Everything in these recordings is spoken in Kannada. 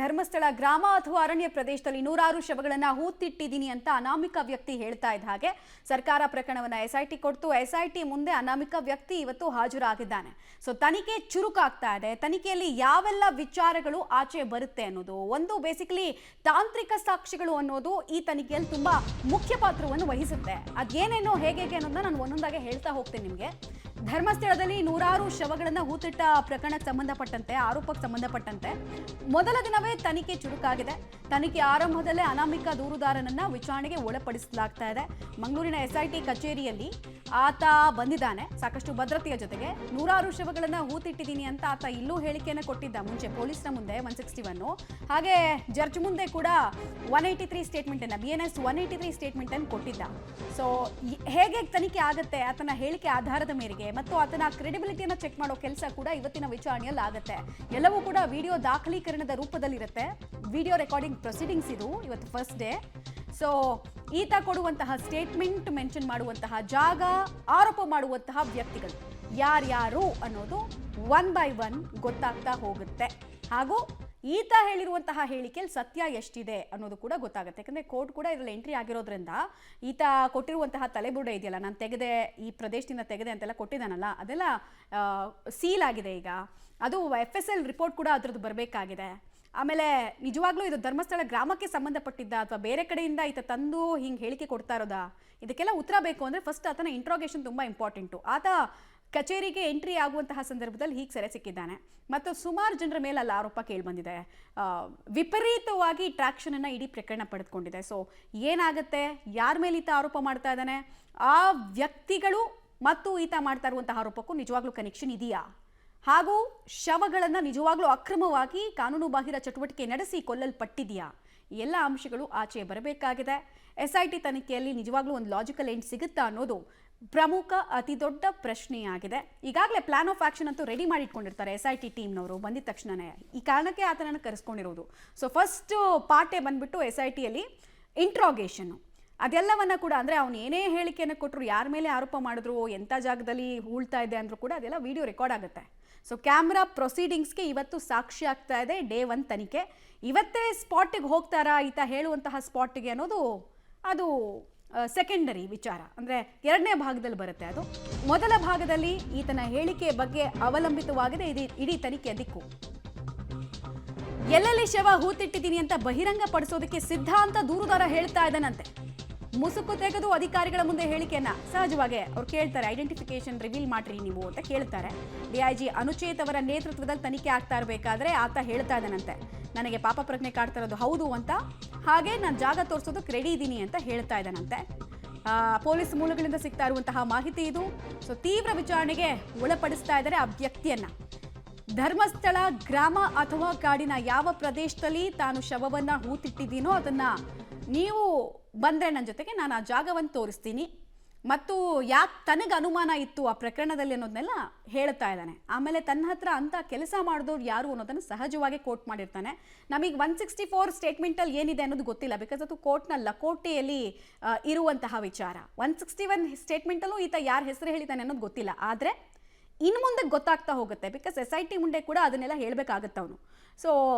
ಧರ್ಮಸ್ಥಳ ಗ್ರಾಮ ಅಥವಾ ಅರಣ್ಯ ಪ್ರದೇಶದಲ್ಲಿ ನೂರಾರು ಶವಗಳನ್ನು ಹೂತಿಟ್ಟಿದ್ದೀನಿ ಅಂತ ಅನಾಮಿಕ ವ್ಯಕ್ತಿ ಹೇಳ್ತಾ ಇದ್ದ ಹಾಗೆ ಸರ್ಕಾರ ಪ್ರಕರಣವನ್ನು ಎಸ್ಐಟಿ ಕೊಡ್ತು. ಎಸ್ಐಟಿ ಮುಂದೆ ಅನಾಮಿಕ ವ್ಯಕ್ತಿ ಇವತ್ತು ಹಾಜರಾಗಿದ್ದಾನೆ. ಸೊ ತನಿಖೆ ಚುರುಕಾಗ್ತಾ ಇದೆ. ತನಿಖೆಯಲ್ಲಿ ಯಾವೆಲ್ಲ ವಿಚಾರಗಳು ಆಚೆ ಬರುತ್ತೆ ಅನ್ನೋದು ಒಂದು ಬೇಸಿಕಲಿ ತಾಂತ್ರಿಕ ಸಾಕ್ಷಿಗಳು ಅನ್ನೋದು ಈ ತನಿಖೆಯಲ್ಲಿ ತುಂಬಾ ಮುಖ್ಯ ಪಾತ್ರವನ್ನು ವಹಿಸುತ್ತೆ. ಅದೇನೇನೋ ಹೇಗೆ ಅನ್ನೋದನ್ನ ನಾನು ಒಂದೊಂದಾಗೆ ಹೇಳ್ತಾ ಹೋಗ್ತೇನೆ ನಿಮಗೆ. ಧರ್ಮಸ್ಥಳದಲ್ಲಿ ನೂರಾರು ಶವಗಳನ್ನು ಹೂತಿಟ್ಟ ಪ್ರಕರಣಕ್ಕೆ ಸಂಬಂಧಪಟ್ಟಂತೆ ಆರೋಪಕ್ಕೆ ಸಂಬಂಧಪಟ್ಟಂತೆ ಮೊದಲ ದಿನವೇ ತನಿಖೆ ಚುರುಕಾಗಿದೆ. ತನಿಖೆ ಆರಂಭದಲ್ಲೇ ಅನಾಮಿಕ ದೂರುದಾರನನ್ನ ವಿಚಾರಣೆಗೆ ಒಳಪಡಿಸಲಾಗ್ತಾ ಇದೆ. ಮಂಗಳೂರಿನ ಎಸ್ಐಟಿ ಕಚೇರಿಯಲ್ಲಿ ಆತ ಬಂದಿದ್ದಾನೆ ಸಾಕಷ್ಟು ಭದ್ರತೆಯ ಜೊತೆಗೆ. ನೂರಾರು ಶವಗಳನ್ನು ಹೂತಿಟ್ಟಿದ್ದೀನಿ ಅಂತ ಆತ ಇಲ್ಲೂ ಹೇಳಿಕೆಯನ್ನು ಕೊಟ್ಟಿದ್ದ ಮುಂಚೆ ಪೊಲೀಸ್ನ ಮುಂದೆ 161 ಹಾಗೆ ಜಡ್ಜ್ ಮುಂದೆ ಕೂಡ 183 ಸ್ಟೇಟ್ಮೆಂಟ್ ಅನ್ನ BNS 183 ಸ್ಟೇಟ್ಮೆಂಟ್ ಅನ್ನು ಕೊಟ್ಟಿದ್ದ. ಸೊ ಹೇಗೆ ತನಿಖೆ ಆಗುತ್ತೆ ಆತನ ಹೇಳಿಕೆ ಆಧಾರದ ಮೇರೆಗೆ ಮತ್ತು ಆತನ ಕ್ರೆಡಿಬಿಲಿಟಿಯನ್ನು ಚೆಕ್ ಮಾಡೋ ಕೆಲಸ ಕೂಡ ಇವತ್ತಿನ ವಿಚಾರಣೆಯಲ್ಲಿ ಆಗುತ್ತೆ. ಎಲ್ಲವೂ ಕೂಡ ವಿಡಿಯೋ ದಾಖಲೀಕರಣದ ರೂಪದಲ್ಲಿರುತ್ತೆ. ವಿಡಿಯೋ ರೆಕಾರ್ಡಿಂಗ್ ಪ್ರೊಸೀಡಿಂಗ್ಸ್ ಇದು ಇವತ್ತು ಫಸ್ಟ್ ಡೇ. ಸೊ ಈತ ಕೊಡುವಂತಹ ಸ್ಟೇಟ್ಮೆಂಟ್, ಮೆನ್ಷನ್ ಮಾಡುವಂತಹ ಜಾಗ, ಆರೋಪ ಮಾಡುವಂತಹ ವ್ಯಕ್ತಿಗಳು ಯಾರ್ಯಾರು ಅನ್ನೋದು 1 by 1 ಗೊತ್ತಾಗ್ತಾ ಹೋಗುತ್ತೆ. ಹಾಗೂ ಈತ ಹೇಳಿರುವಂತಹ ಹೇಳಿಕೆಯಲ್ಲಿ ಸತ್ಯ ಎಷ್ಟಿದೆ ಅನ್ನೋದು ಕೂಡ ಗೊತ್ತಾಗುತ್ತೆ. ಯಾಕಂದರೆ ಕೋರ್ಟ್ ಕೂಡ ಇದರಲ್ಲಿ ಎಂಟ್ರಿ ಆಗಿರೋದ್ರಿಂದ ಈತ ಕೊಟ್ಟಿರುವಂತಹ ತಲೆಬುರುಡೆ ಇದೆಯಲ್ಲ, ನಾನು ತೆಗೆದೆ, ಈ ಪ್ರದೇಶದಿಂದ ತೆಗೆದೆ ಅಂತೆಲ್ಲ ಕೊಟ್ಟಿದ್ದಾನಲ್ಲ, ಅದೆಲ್ಲ ಸೀಲ್ ಆಗಿದೆ. ಈಗ ಅದು FSL ರಿಪೋರ್ಟ್ ಕೂಡ ಅದರದ್ದು ಬರಬೇಕಾಗಿದೆ. ಆಮೇಲೆ ನಿಜವಾಗ್ಲೂ ಇದು ಧರ್ಮಸ್ಥಳ ಗ್ರಾಮಕ್ಕೆ ಸಂಬಂಧಪಟ್ಟಿದ್ದ ಅಥವಾ ಬೇರೆ ಕಡೆಯಿಂದ ಈತ ತಂದು ಹಿಂಗೆ ಹೇಳಿಕೆ ಕೊಡ್ತಾ ಇರೋದಾ, ಇದಕ್ಕೆಲ್ಲ ಉತ್ತರ ಬೇಕು ಅಂದರೆ ಫಸ್ಟ್ ಆತನ ಇಂಟ್ರೋಗೇಷನ್ ತುಂಬ ಇಂಪಾರ್ಟೆಂಟು. ಆತ ಕಚೇರಿಗೆ ಎಂಟ್ರಿ ಆಗುವಂತಹ ಸಂದರ್ಭದಲ್ಲಿ ಹೀಗೆ ಸೆರೆ ಸಿಕ್ಕಿದ್ದಾನೆ ಮತ್ತು ಸುಮಾರು ಜನರ ಮೇಲೆ ಅಲ್ಲಿ ಆರೋಪ ಕೇಳಿಬಂದಿದೆ. ವಿಪರೀತವಾಗಿ ಟ್ರ್ಯಾಕ್ಷನನ್ನು ಇಡೀ ಪ್ರಕರಣ ಪಡೆದುಕೊಂಡಿದೆ. ಸೊ ಏನಾಗುತ್ತೆ, ಯಾರ ಮೇಲೆ ಈತ ಆರೋಪ ಮಾಡ್ತಾ ಇದ್ದಾನೆ, ಆ ವ್ಯಕ್ತಿಗಳು ಮತ್ತು ಈತ ಮಾಡ್ತಾ ಇರುವಂತಹ ಆರೋಪಕ್ಕೂ ನಿಜವಾಗ್ಲೂ ಕನೆಕ್ಷನ್ ಇದೆಯಾ, ಹಾಗೂ ಶವಗಳನ್ನು ನಿಜವಾಗ್ಲೂ ಅಕ್ರಮವಾಗಿ ಕಾನೂನು ಬಾಹಿರ ಚಟುವಟಿಕೆ ನಡೆಸಿ ಕೊಲ್ಲಲ್ಪಟ್ಟಿದೆಯಾ, ಎಲ್ಲ ಅಂಶಗಳು ಆಚೆ ಬರಬೇಕಾಗಿದೆ. SIT ತನಿಖೆಯಲ್ಲಿ ನಿಜವಾಗ್ಲೂ ಒಂದು ಲಾಜಿಕಲ್ ಎಂಡ್ ಸಿಗುತ್ತಾ ಅನ್ನೋದು ಪ್ರಮುಖ ಅತಿ ದೊಡ್ಡ ಪ್ರಶ್ನೆಯಾಗಿದೆ. ಈಗಾಗಲೇ ಪ್ಲಾನ್ ಆಫ್ ಆಕ್ಷನ್ ಅಂತೂ ರೆಡಿ ಮಾಡಿ ಇಟ್ಕೊಂಡಿರ್ತಾರೆ SIT ಟೀಮ್ನವರು ಬಂದಿದ ತಕ್ಷಣನೇ. ಈ ಕಾರಣಕ್ಕೆ ಆತನನ್ನು ಕರೆಸ್ಕೊಂಡಿರೋದು. ಸೊ ಫಸ್ಟ್ ಪಾರ್ಟೇ ಬಂದ್ಬಿಟ್ಟು SITಯಲ್ಲಿ ಇಂಟ್ರಾಗೇಷನ್ನು, ಅದೆಲ್ಲವನ್ನ ಕೂಡ ಅಂದರೆ ಅವನು ಏನೇ ಹೇಳಿಕೆಯನ್ನು ಕೊಟ್ಟರು, ಯಾರ ಮೇಲೆ ಆರೋಪ ಮಾಡಿದ್ರು, ಎಂಥ ಜಾಗದಲ್ಲಿ ಹೂಳ್ತಾ ಇದೆ ಅಂದರೂ ಕೂಡ ಅದೆಲ್ಲ ವಿಡಿಯೋ ರೆಕಾರ್ಡ್ ಆಗುತ್ತೆ. ಸೊ ಕ್ಯಾಮ್ರಾ ಪ್ರೊಸೀಡಿಂಗ್ಸ್ಗೆ ಇವತ್ತು ಸಾಕ್ಷಿ ಆಗ್ತಾ ಇದೆ ಡೇ 1 ತನಿಖೆ. ಇವತ್ತೇ ಸ್ಪಾಟಿಗೆ ಹೋಗ್ತಾರಾ ಈತ ಹೇಳುವಂತಹ ಸ್ಪಾಟಿಗೆ ಅನ್ನೋದು ಅದು ಸೆಕೆಂಡರಿ ವಿಚಾರ, ಅಂದರೆ ಎರಡನೇ ಭಾಗದಲ್ಲಿ ಬರುತ್ತೆ. ಅದು ಮೊದಲ ಭಾಗದಲ್ಲಿ ಈತನ ಹೇಳಿಕೆ ಬಗ್ಗೆ ಅವಲಂಬಿತವಾಗಿದೆ ಇಡೀ ತನಿಖೆಯ ದಿಕ್ಕು. ಎಲ್ಲೆಲ್ಲಿ ಶವ ಹೂತಿಟ್ಟಿದ್ದೀನಿ ಅಂತ ಬಹಿರಂಗ ಪಡಿಸೋದಕ್ಕೆ ಸಿದ್ಧ ಅಂತ ದೂರುದಾರ ಹೇಳ್ತಾ ಇದ್ದಾನಂತೆ. ಮುಸುಕು ತೆಗೆದು ಅಧಿಕಾರಿಗಳ ಮುಂದೆ ಹೇಳಿಕೆಯನ್ನ ಸಹಜವಾಗಿ ಅವ್ರು ಕೇಳ್ತಾರೆ, ಐಡೆಂಟಿಫಿಕೇಶನ್ ರಿವೀಲ್ ಮಾಡ್ರಿ ನೀವು ಅಂತ ಕೇಳ್ತಾರೆ. DIG ಅನುಚೇತ್ ಅವರ ನೇತೃತ್ವದಲ್ಲಿ ತನಿಖೆ ಆಗ್ತಾ ಇರಬೇಕಾದ್ರೆ ಆತ ಹೇಳ್ತಾ ಇದ್ದಾನಂತೆ, ನನಗೆ ಪಾಪ ಪ್ರಜ್ಞೆ ಕಾಡ್ತಾ ಇರೋದು ಹೌದು ಅಂತ, ಹಾಗೆ ನಾನು ಜಾಗ ತೋರಿಸೋದಕ್ಕೆ ರೆಡಿ ಇದ್ದೀನಿ ಅಂತ ಹೇಳ್ತಾ ಇದ್ದಾನಂತೆ. ಪೊಲೀಸ್ ಮೂಲಗಳಿಂದ ಸಿಗ್ತಾ ಇರುವಂತಹ ಮಾಹಿತಿ ಇದು. ಸೊ ತೀವ್ರ ವಿಚಾರಣೆಗೆ ಒಳಪಡಿಸ್ತಾ ಇದ್ದಾರೆ ಆ ವ್ಯಕ್ತಿಯನ್ನ. ಧರ್ಮಸ್ಥಳ ಗ್ರಾಮ ಅಥವಾ ಕಾಡಿನ ಯಾವ ಪ್ರದೇಶದಲ್ಲಿ ತಾನು ಶವವನ್ನು ಹೂತಿಟ್ಟಿದ್ದೀನೋ ಅದನ್ನ ನೀವು ಬಂದರೆ ನನ್ನ ಜೊತೆಗೆ ನಾನು ಆ ಜಾಗವನ್ನು ತೋರಿಸ್ತೀನಿ ಮತ್ತು ಯಾಕೆ ತನಗೆ ಅನುಮಾನ ಇತ್ತು ಆ ಪ್ರಕರಣದಲ್ಲಿ ಅನ್ನೋದನ್ನೆಲ್ಲ ಹೇಳ್ತಾ ಇದ್ದಾನೆ. ಆಮೇಲೆ ತನ್ನ ಹತ್ರ ಅಂತ ಕೆಲಸ ಮಾಡಿದವ್ರು ಯಾರು ಅನ್ನೋದನ್ನು ಸಹಜವಾಗಿ ಕೋರ್ಟ್ ಮಾಡಿರ್ತಾನೆ. ನಮಗೆ 164 ಸ್ಟೇಟ್ಮೆಂಟಲ್ಲಿ ಏನಿದೆ ಅನ್ನೋದು ಗೊತ್ತಿಲ್ಲ, ಬಿಕಾಸ್ ಅದು ಕೋರ್ಟ್ನ ಲಕೋಟೆಯಲ್ಲಿ ಇರುವಂತಹ ವಿಚಾರ. 161 ಸ್ಟೇಟ್ಮೆಂಟಲ್ಲೂ ಈತ ಯಾರ ಹೆಸರು ಹೇಳಿದ್ದಾನೆ ಅನ್ನೋದು ಗೊತ್ತಿಲ್ಲ. ಆದರೆ ಇನ್ನು ಮುಂದೆ ಗೊತ್ತಾಗ್ತಾ ಹೋಗುತ್ತೆ, ಬಿಕಾಸ್ SIT ಮುಂದೆ ಕೂಡ ಅದನ್ನೆಲ್ಲ ಹೇಳಬೇಕಾಗತ್ತೆ ಅವನು. ಸೊ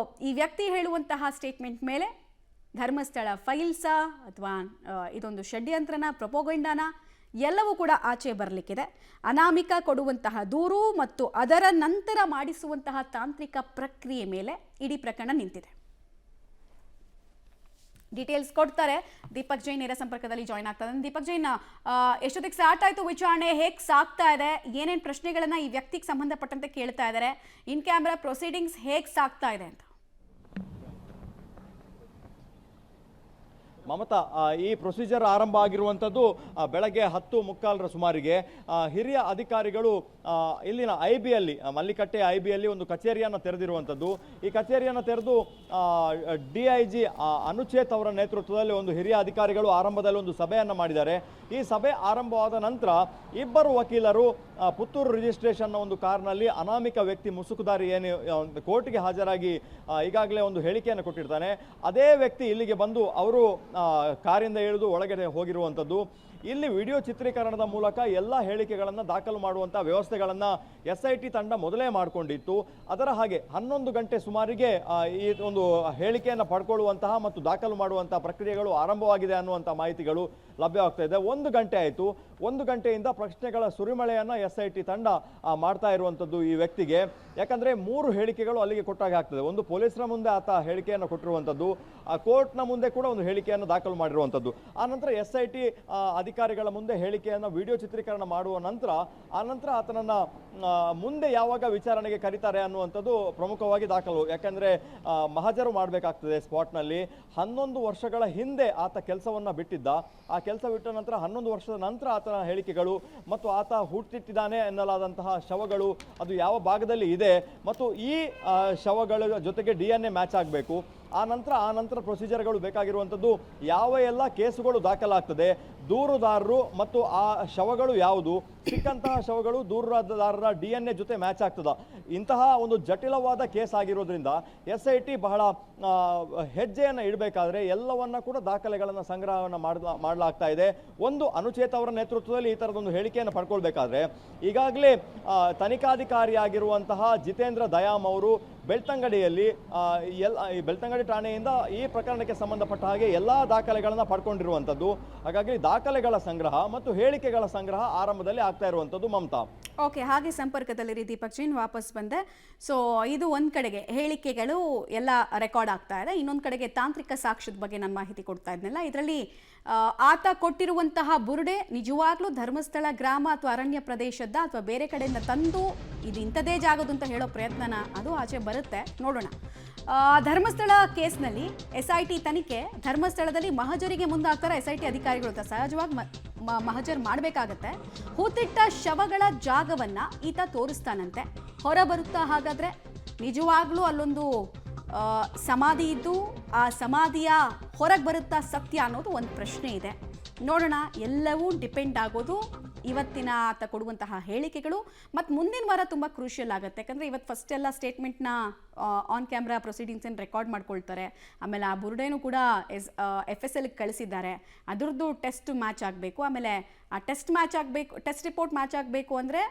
ಈ ವ್ಯಕ್ತಿ ಹೇಳುವಂತಹ ಸ್ಟೇಟ್ಮೆಂಟ್ ಮೇಲೆ ಧರ್ಮಸ್ಥಳ ಫೈಲ್ಸಾ ಅಥವಾ ಇದೊಂದು ಷಡ್ಯಂತ್ರನ, ಪ್ರೊಪೋಗಂಡಾನ, ಎಲ್ಲವೂ ಕೂಡ ಆಚೆ ಬರಲಿಕ್ಕಿದೆ. ಅನಾಮಿಕ ಕೊಡುವಂತಹ ದೂರು ಮತ್ತು ಅದರ ನಂತರ ಮಾಡಿಸುವಂತಹ ತಾಂತ್ರಿಕ ಪ್ರಕ್ರಿಯೆ ಮೇಲೆ ಇಡೀ ಪ್ರಕರಣ ನಿಂತಿದೆ. ಡೀಟೇಲ್ಸ್ ಕೊಡ್ತಾರೆ ದೀಪಕ್ ಜೈನ್ ನೇರ ಸಂಪರ್ಕದಲ್ಲಿ ಜಾಯ್ನ್ ಆಗ್ತಾರೆ. ದೀಪಕ್ ಜೈನ್, ಎಷ್ಟೊತ್ತಿಗೆ ಸ್ಟಾರ್ಟ್ ಆಯಿತು ವಿಚಾರಣೆ, ಹೇಗೆ ಸಾಗ್ತಾ ಇದೆ, ಏನೇನು ಪ್ರಶ್ನೆಗಳನ್ನು ಈ ವ್ಯಕ್ತಿಗೆ ಸಂಬಂಧಪಟ್ಟಂತೆ ಕೇಳ್ತಾ ಇದ್ದಾರೆ, ಇನ್ ಕ್ಯಾಮ್ರಾ ಪ್ರೊಸೀಡಿಂಗ್ಸ್ ಹೇಗೆ ಸಾಗ್ತಾ ಇದೆ ಅಂತ? ಮಮತಾ, ಈ ಪ್ರೊಸೀಜರ್ ಆರಂಭ ಆಗಿರುವಂಥದ್ದು ಬೆಳಗ್ಗೆ 10:45 ಸುಮಾರಿಗೆ. ಹಿರಿಯ ಅಧಿಕಾರಿಗಳು ಇಲ್ಲಿನ IBಯಲ್ಲಿ, ಮಲ್ಲಿಕಟ್ಟೆ IBಯಲ್ಲಿ ಒಂದು ಕಚೇರಿಯನ್ನು ತೆರೆದಿರುವಂಥದ್ದು. ಈ ಕಚೇರಿಯನ್ನು ತೆರೆದು DIG ಅನುಚೇತ್ ಅವರ ನೇತೃತ್ವದಲ್ಲಿ ಒಂದು ಹಿರಿಯ ಅಧಿಕಾರಿಗಳು ಆರಂಭದಲ್ಲಿ ಒಂದು ಸಭೆಯನ್ನು ಮಾಡಿದ್ದಾರೆ. ಈ ಸಭೆ ಆರಂಭವಾದ ನಂತರ ಇಬ್ಬರು ವಕೀಲರು ಪುತ್ತೂರು ರಿಜಿಸ್ಟ್ರೇಷನ್ನ ಒಂದು ಕಾರ್ನಲ್ಲಿ ಅನಾಮಿಕ ವ್ಯಕ್ತಿ ಮುಸುಕುದಾರಿ ಏನು ಕೋರ್ಟ್ಗೆ ಹಾಜರಾಗಿ ಈಗಾಗಲೇ ಒಂದು ಹೇಳಿಕೆಯನ್ನು ಕೊಟ್ಟಿರ್ತಾನೆ, ಅದೇ ವ್ಯಕ್ತಿ ಇಲ್ಲಿಗೆ ಬಂದು ಅವರು ಕಾರಿಂದ ಇಳಿದು ಒಳಗಡೆ ಹೋಗಿರುವಂಥದ್ದು. ಇಲ್ಲಿ ವಿಡಿಯೋ ಚಿತ್ರೀಕರಣದ ಮೂಲಕ ಎಲ್ಲ ಹೇಳಿಕೆಗಳನ್ನು ದಾಖಲು ಮಾಡುವಂಥ ವ್ಯವಸ್ಥೆಗಳನ್ನು SIT ತಂಡ ಮೊದಲೇ ಮಾಡಿಕೊಂಡಿತ್ತು. ಅದರ ಹಾಗೆ 11 ಗಂಟೆ ಸುಮಾರಿಗೆ ಈ ಒಂದು ಹೇಳಿಕೆಯನ್ನು ಪಡ್ಕೊಳ್ಳುವಂತಹ ಮತ್ತು ದಾಖಲು ಮಾಡುವಂತಹ ಪ್ರಕ್ರಿಯೆಗಳು ಆರಂಭವಾಗಿದೆ ಅನ್ನುವಂಥ ಮಾಹಿತಿಗಳು ಲಭ್ಯವಾಗ್ತಾ ಇದೆ. 1 ಗಂಟೆ ಆಯಿತು. 1 ಗಂಟೆಯಿಂದ ಪ್ರಶ್ನೆಗಳ ಸುರಿಮಳೆಯನ್ನು SIT ತಂಡ ಮಾಡ್ತಾ ಇರುವಂಥದ್ದು ಈ ವ್ಯಕ್ತಿಗೆ. ಯಾಕಂದರೆ 3 ಹೇಳಿಕೆಗಳು ಅಲ್ಲಿಗೆ ಕೊಟ್ಟಾಗ ಆಗ್ತದೆ. ಒಂದು ಪೊಲೀಸರ ಮುಂದೆ ಆತ ಹೇಳಿಕೆಯನ್ನು ಕೊಟ್ಟಿರುವಂಥದ್ದು, ಕೋರ್ಟ್ನ ಮುಂದೆ ಕೂಡ ಒಂದು ಹೇಳಿಕೆಯನ್ನು ದಾಖಲು ಮಾಡಿರುವಂಥದ್ದು. ಆ ನಂತರ SIT ಅಧಿಕಾರಿಗಳ ಮುಂದೆ ಹೇಳಿಕೆಯನ್ನು ವಿಡಿಯೋ ಚಿತ್ರೀಕರಣ ಮಾಡುವ ನಂತರ ಆತನನ್ನು ಮುಂದೆ ಯಾವಾಗ ವಿಚಾರಣೆಗೆ ಕರೀತಾರೆ ಅನ್ನುವಂಥದ್ದು ಪ್ರಮುಖವಾಗಿ ದಾಖಲು. ಯಾಕಂದರೆ ಮಹಜರು ಮಾಡಬೇಕಾಗ್ತದೆ ಸ್ಪಾಟ್ನಲ್ಲಿ. 11 ವರ್ಷಗಳ ಹಿಂದೆ ಆತ ಕೆಲಸವನ್ನು ಬಿಟ್ಟಿದ್ದ. ಆ ಕೆಲಸ ಬಿಟ್ಟ ನಂತರ 11 ವರ್ಷದ ನಂತರ ಆತನ ಹೇಳಿಕೆಗಳು ಮತ್ತು ಆತ ಹುಟ್ಟಿಟ್ಟಿದ್ದಾನೆ ಎನ್ನಲಾದಂತಹ ಶವಗಳು ಅದು ಯಾವ ಭಾಗದಲ್ಲಿ ಇದೆ ಮತ್ತು ಈ ಶವಗಳ ಜೊತೆಗೆ DNA ಮ್ಯಾಚ್ ಆಗಬೇಕು. ಆ ನಂತರ ಪ್ರೊಸೀಜರ್ಗಳು ಬೇಕಾಗಿರುವಂಥದ್ದು ಯಾವ ಎಲ್ಲ ಕೇಸುಗಳು ದಾಖಲಾಗ್ತದೆ, ದೂರುದಾರರು ಮತ್ತು ಆ ಶವಗಳು ಯಾವುದು, ಸಿಕ್ಕಂತಹ ಶವಗಳು ದೂರುದಾರರ DNA ಜೊತೆ ಮ್ಯಾಚ್ ಆಗ್ತದ. ಇಂತಹ ಒಂದು ಜಟಿಲವಾದ ಕೇಸ್ ಆಗಿರೋದ್ರಿಂದ SIT ಬಹಳ ಹೆಜ್ಜೆಯನ್ನು ಇಡಬೇಕಾದ್ರೆ ಎಲ್ಲವನ್ನ ಕೂಡ ದಾಖಲೆಗಳನ್ನು ಸಂಗ್ರಹವನ್ನು ಮಾಡಲಾಗ್ತಾ ಇದೆ. ಒಂದು ಅನುಚೇತ ಅವರ ನೇತೃತ್ವದಲ್ಲಿ ಈ ಥರದೊಂದು ಹೇಳಿಕೆಯನ್ನು ಪಡ್ಕೊಳ್ಬೇಕಾದ್ರೆ ಈಗಾಗಲೇ ತನಿಖಾಧಿಕಾರಿಯಾಗಿರುವಂತಹ ಜಿತೇಂದ್ರ ದಯಾಮ್ ಅವರು ಬೆಳ್ತಂಗಡಿಯಲ್ಲಿ ಬೆಳ್ತಂಗಡಿ ಠಾಣೆಯಿಂದ ಈ ಪ್ರಕರಣಕ್ಕೆ ಸಂಬಂಧಪಟ್ಟ ಹಾಗೆ ಎಲ್ಲ ದಾಖಲೆಗಳನ್ನು ಪಡ್ಕೊಂಡಿರುವಂಥದ್ದು. ಹಾಗಾಗಿ ದಾಖಲೆಗಳ ಸಂಗ್ರಹ ಮತ್ತು ಹೇಳಿಕೆಗಳ ಸಂಗ್ರಹ ಆರಂಭದಲ್ಲಿ ಆಗ್ತಾ ಇರುವಂಥದ್ದು. ಮಮತಾ, ಓಕೆ, ಹಾಗೆ ಸಂಪರ್ಕದಲ್ಲಿರಿ ದೀಪಕ್ ಜೈನ್, ವಾಪಸ್ ಬಂದೆ. ಸೊ ಇದು ಒಂದು ಕಡೆಗೆ ಹೇಳಿಕೆಗಳು ಎಲ್ಲ ರೆಕಾರ್ಡ್ ಆಗ್ತಾ ಇದೆ, ಇನ್ನೊಂದು ಕಡೆಗೆ ತಾಂತ್ರಿಕ ಸಾಕ್ಷ್ಯದ ಬಗ್ಗೆ ನಾನು ಮಾಹಿತಿ ಕೊಡ್ತಾ ಇದ್ನಲ್ಲ, ಇದರಲ್ಲಿ ಆತ ಕೊಟ್ಟಿರುವಂತಹ ಬುರುಡೆ ನಿಜವಾಗ್ಲೂ ಧರ್ಮಸ್ಥಳ ಗ್ರಾಮ ಅಥವಾ ಅರಣ್ಯ ಪ್ರದೇಶದ ಅಥವಾ ಬೇರೆ ಕಡೆಯಿಂದ ತಂದು ಇದು ಇಂಥದೇ ಜಾಗದು ಅಂತ ಹೇಳೋ ಪ್ರಯತ್ನನ ಅದು ಆಚೆ ಬರುತ್ತೆ, ನೋಡೋಣ. ಧರ್ಮಸ್ಥಳ ಕೇಸ್ನಲ್ಲಿ SIT ತನಿಖೆ ಧರ್ಮಸ್ಥಳದಲ್ಲಿ ಮಹಜರಿಗೆ ಮುಂದಾಗ್ತಾರೆ SIT ಅಧಿಕಾರಿಗಳು. ಸಹಜವಾಗಿ ಮಹಜರ್ ಮಾಡಬೇಕಾಗತ್ತೆ. ಹೂತಿಟ್ಟ ಶವಗಳ ಜಾಗವನ್ನ ಈತ ತೋರಿಸ್ತಾನಂತೆ. ಹೊರ ಬರುತ್ತಾ ಹಾಗಾದ್ರೆ ನಿಜವಾಗ್ಲೂ ಅಲ್ಲೊಂದು ಸಮಾಧಿ ಇದ್ದು ಆ ಸಮಾಧಿಯ ಹೊರಗೆ ಬರುತ್ತಾ ಸತ್ಯ ಅನ್ನೋದು ಒಂದು ಪ್ರಶ್ನೆ ಇದೆ. ನೋಡೋಣ. ಎಲ್ಲವೂ ಡಿಪೆಂಡ್ ಆಗೋದು ಇವತ್ತಿನ ಆತ ಕೊಡುವಂತಹ ಹೇಳಿಕೆಗಳು ಮತ್ತು ಮುಂದಿನ ವಾರ ತುಂಬ ಕ್ರೂಷಿಯಲ್ ಆಗುತ್ತೆ. ಯಾಕಂದರೆ ಇವತ್ತು ಫಸ್ಟ್ ಎಲ್ಲ ಸ್ಟೇಟ್ಮೆಂಟ್ನ ಆನ್ ಕ್ಯಾಮ್ರಾ ಪ್ರೊಸೀಡಿಂಗ್ಸನ್ನು ರೆಕಾರ್ಡ್ ಮಾಡ್ಕೊಳ್ತಾರೆ. ಆಮೇಲೆ ಆ ಬುರುಡೆನೂ ಕೂಡ FSLಗೆ ಕಳಿಸಿದ್ದಾರೆ. ಅದರದ್ದು ಟೆಸ್ಟ್ ಮ್ಯಾಚ್ ಆಗಬೇಕು. ಆಮೇಲೆ ಆ ಟೆಸ್ಟ್ ರಿಪೋರ್ಟ್ ಮ್ಯಾಚ್ ಆಗಬೇಕು ಅಂದರೆ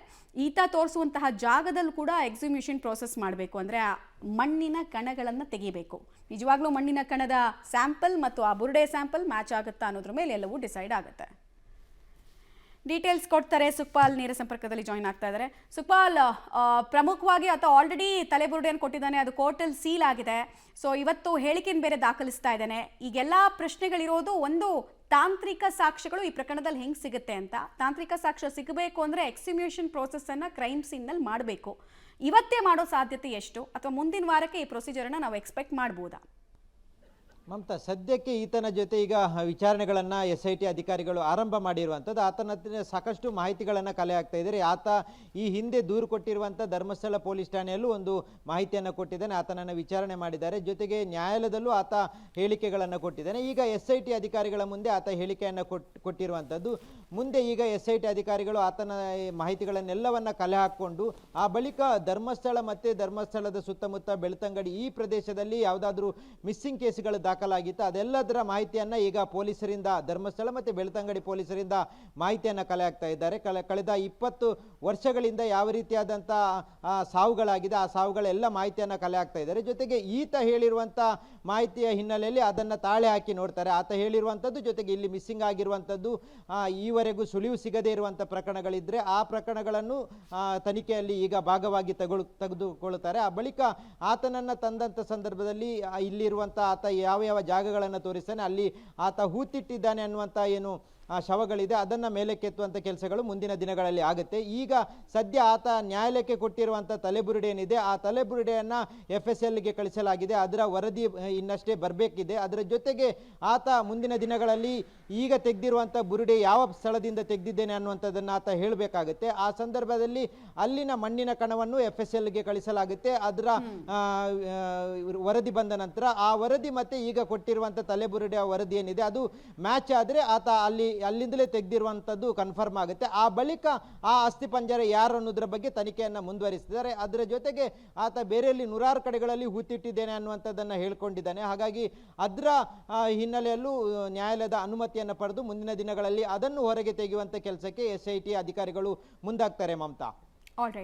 ಈತ ತೋರಿಸುವಂತಹ ಜಾಗದಲ್ಲೂ ಕೂಡ ಎಕ್ಸಿಮ್ಯೂಷನ್ ಪ್ರೋಸೆಸ್ ಮಾಡಬೇಕು. ಅಂದರೆ ಆ ಮಣ್ಣಿನ ಕಣಗಳನ್ನು ತೆಗಿಬೇಕು. ನಿಜವಾಗ್ಲೂ ಮಣ್ಣಿನ ಕಣದ ಸ್ಯಾಂಪಲ್ ಮತ್ತು ಆ ಬುರುಡೆ ಸ್ಯಾಂಪಲ್ ಮ್ಯಾಚ್ ಆಗುತ್ತಾ ಅನ್ನೋದ್ರ ಮೇಲೆ ಎಲ್ಲವೂ ಡಿಸೈಡ್ ಆಗುತ್ತೆ. ಡೀಟೇಲ್ಸ್ ಕೊಡ್ತಾರೆ ಸುಖಪಾಲ್, ನೇರ ಸಂಪರ್ಕದಲ್ಲಿ ಜಾಯಿನ್ ಆಗ್ತಾ ಇದ್ದಾರೆ. ಸುಖಪಾಲ್, ಪ್ರಮುಖವಾಗಿ ಆತ ಆಲ್ರೆಡಿ ತಲೆಬುರುಡೆಯನ್ನು ಕೊಟ್ಟಿದ್ದಾನೆ, ಅದು ಕೋರ್ಟಲ್ಲಿ ಸೀಲ್ ಆಗಿದೆ. ಸೊ ಇವತ್ತು ಹೇಳಿಕೆಯನ್ನು ಬೇರೆ ದಾಖಲಿಸ್ತಾ ಇದ್ದಾನೆ. ಈಗೆಲ್ಲ ಪ್ರಶ್ನೆಗಳಿರೋದು ಒಂದು ತಾಂತ್ರಿಕ ಸಾಕ್ಷ್ಯಗಳು ಈ ಪ್ರಕರಣದಲ್ಲಿ ಹೆಂಗೆ ಸಿಗುತ್ತೆ ಅಂತ. ತಾಂತ್ರಿಕ ಸಾಕ್ಷ್ಯ ಸಿಗಬೇಕು ಅಂದರೆ ಎಕ್ಸಿಮ್ಯೂಷನ್ ಪ್ರೋಸೆಸ್ಸನ್ನು ಕ್ರೈಮ್ ಸೀನ್ನಲ್ಲಿ ಮಾಡಬೇಕು. ಇವತ್ತೇ ಮಾಡೋ ಸಾಧ್ಯತೆ ಎಷ್ಟು, ಅಥವಾ ಮುಂದಿನ ವಾರಕ್ಕೆ ಈ ಪ್ರೊಸೀಜರನ್ನು ನಾವು ಎಕ್ಸ್ಪೆಕ್ಟ್ ಮಾಡ್ಬೋದಾ? ಮಮತಾ, ಸದ್ಯಕ್ಕೆ ಈತನ ಜೊತೆ ಈಗ ವಿಚಾರಣೆಗಳನ್ನು SIT ಅಧಿಕಾರಿಗಳು ಆರಂಭ ಮಾಡಿರುವಂಥದ್ದು. ಆತನ ಸಾಕಷ್ಟು ಮಾಹಿತಿಗಳನ್ನು ಕಲೆ ಆಗ್ತಾ ಇದ್ದಾರೆ. ಆತ ಈ ಹಿಂದೆ ದೂರು ಕೊಟ್ಟಿರುವಂಥ ಧರ್ಮಸ್ಥಳ ಪೊಲೀಸ್ ಠಾಣೆಯಲ್ಲೂ ಒಂದು ಮಾಹಿತಿಯನ್ನು ಕೊಟ್ಟಿದ್ದಾನೆ. ಆತನನ್ನು ವಿಚಾರಣೆ ಮಾಡಿದ್ದಾರೆ. ಜೊತೆಗೆ ನ್ಯಾಯಾಲಯದಲ್ಲೂ ಆತ ಹೇಳಿಕೆಗಳನ್ನು ಕೊಟ್ಟಿದ್ದಾನೆ. ಈಗ SIT ಅಧಿಕಾರಿಗಳ ಮುಂದೆ ಆತ ಹೇಳಿಕೆಯನ್ನು ಕೊಟ್ಟಿರುವಂಥದ್ದು. ಮುಂದೆ ಈಗ SIT ಅಧಿಕಾರಿಗಳು ಆತನ ಮಾಹಿತಿಗಳನ್ನೆಲ್ಲವನ್ನು ಕಲೆ ಹಾಕ್ಕೊಂಡು ಆ ಬಳಿಕ ಧರ್ಮಸ್ಥಳ ಮತ್ತು ಧರ್ಮಸ್ಥಳದ ಸುತ್ತಮುತ್ತ ಬೆಳ್ತಂಗಡಿ ಈ ಪ್ರದೇಶದಲ್ಲಿ ಯಾವುದಾದ್ರೂ ಮಿಸ್ಸಿಂಗ್ ಕೇಸ್ಗಳು ದಾಖಲಾಗಿತ್ತು ಅದೆಲ್ಲದರ ಮಾಹಿತಿಯನ್ನು ಈಗ ಪೊಲೀಸರಿಂದ, ಧರ್ಮಸ್ಥಳ ಮತ್ತು ಬೆಳ್ತಂಗಡಿ ಪೊಲೀಸರಿಂದ ಮಾಹಿತಿಯನ್ನು ಕಲೆ ಹಾಕ್ತಾ ಇದ್ದಾರೆ. ಕಳೆದ 20 ವರ್ಷಗಳಿಂದ ಯಾವ ರೀತಿಯಾದಂಥ ಸಾವುಗಳಾಗಿದೆ ಆ ಸಾವುಗಳೆಲ್ಲ ಮಾಹಿತಿಯನ್ನು ಕಲೆ ಹಾಕ್ತಾ ಇದ್ದಾರೆ. ಜೊತೆಗೆ ಈತ ಹೇಳಿರುವಂಥ ಮಾಹಿತಿಯ ಹಿನ್ನೆಲೆಯಲ್ಲಿ ಅದನ್ನು ತಾಳೆ ಹಾಕಿ ನೋಡ್ತಾರೆ. ಆತ ಹೇಳಿರುವಂಥದ್ದು ಜೊತೆಗೆ ಇಲ್ಲಿ ಮಿಸ್ಸಿಂಗ್ ಆಗಿರುವಂಥದ್ದು, ಈವರೆಗೂ ಸುಳಿವು ಸಿಗದೇ ಇರುವಂಥ ಪ್ರಕರಣಗಳಿದ್ದರೆ ಆ ಪ್ರಕರಣಗಳನ್ನು ತನಿಖೆಯಲ್ಲಿ ಈಗ ಭಾಗವಾಗಿ ತೆಗೆದುಕೊಳ್ಳುತ್ತಾರೆ. ಆ ಬಳಿಕ ಆತನನ್ನು ತಂದಂಥ ಸಂದರ್ಭದಲ್ಲಿ ಇಲ್ಲಿರುವಂಥ ಆತ ಯಾವ ಜಾಗಗಳನ್ನು ತೋರಿಸ್ತಾನೆ, ಅಲ್ಲಿ ಆತ ಹೂತಿಟ್ಟಿದ್ದಾನೆ ಅನ್ನುವಂಥ ಏನು ಶವಗಳಿದೆ ಅದನ್ನು ಮೇಲಕ್ಕೆತ್ತುವಂಥ ಕೆಲಸಗಳು ಮುಂದಿನ ದಿನಗಳಲ್ಲಿ ಆಗುತ್ತೆ. ಈಗ ಸದ್ಯ ಆತ ನ್ಯಾಯಾಲಯಕ್ಕೆ ಕೊಟ್ಟಿರುವಂಥ ತಲೆಬುರುಡೆ ಏನಿದೆ ಆ ತಲೆಬುರುಡೆಯನ್ನು FSLಗೆ ಕಳಿಸಲಾಗಿದೆ. ಅದರ ವರದಿ ಇನ್ನಷ್ಟೇ ಬರಬೇಕಿದೆ. ಅದರ ಜೊತೆಗೆ ಆತ ಮುಂದಿನ ದಿನಗಳಲ್ಲಿ ಈಗ ತೆಗೆದಿರುವಂಥ ಬುರುಡೆ ಯಾವ ಸ್ಥಳದಿಂದ ತೆಗೆದಿದ್ದೇನೆ ಅನ್ನುವಂಥದ್ದನ್ನು ಆತ ಹೇಳಬೇಕಾಗುತ್ತೆ. ಆ ಸಂದರ್ಭದಲ್ಲಿ ಅಲ್ಲಿನ ಮಣ್ಣಿನ ಕಣವನ್ನು FSLಗೆ ಕಳಿಸಲಾಗುತ್ತೆ. ಅದರ ವರದಿ ಬಂದ ನಂತರ ಆ ವರದಿ ಮತ್ತೆ ಈಗ ಕೊಟ್ಟಿರುವಂಥ ತಲೆಬುರುಡೆಯ ವರದಿ ಏನಿದೆ ಅದು ಮ್ಯಾಚ್ ಆದರೆ ಆತ ಅಲ್ಲಿ ಅಲ್ಲಿಂದಲೇ ತೆಗೆದಿರುವಂಥದ್ದು ಕನ್ಫರ್ಮ್ ಆಗುತ್ತೆ. ಆ ಬಳಿಕ ಆ ಅಸ್ಥಿಪಂಜರ ಯಾರು ಅನ್ನೋದ್ರ ಬಗ್ಗೆ ತನಿಖೆಯನ್ನು ಮುಂದುವರಿಸಿದ್ದಾರೆ. ಅದರ ಜೊತೆಗೆ ಆತ ಬೇರೆಯಲ್ಲಿ 100 ಕಡೆಗಳಲ್ಲಿ ಹೂತಿಟ್ಟಿದ್ದೇನೆ ಅನ್ನುವಂಥದ್ದನ್ನು ಹೇಳ್ಕೊಂಡಿದ್ದಾನೆ. ಹಾಗಾಗಿ ಅದರ ಹಿನ್ನೆಲೆಯಲ್ಲೂ ನ್ಯಾಯಾಲಯದ ಅನುಮತಿಯನ್ನು ಪಡೆದು ಮುಂದಿನ ದಿನಗಳಲ್ಲಿ ಅದನ್ನು ಹೊರಗೆ ತೆಗೆಯುವಂಥ ಕೆಲಸಕ್ಕೆ SIT ಅಧಿಕಾರಿಗಳು ಮುಂದಾಗ್ತಾರೆ. ಮಮತಾ. All right.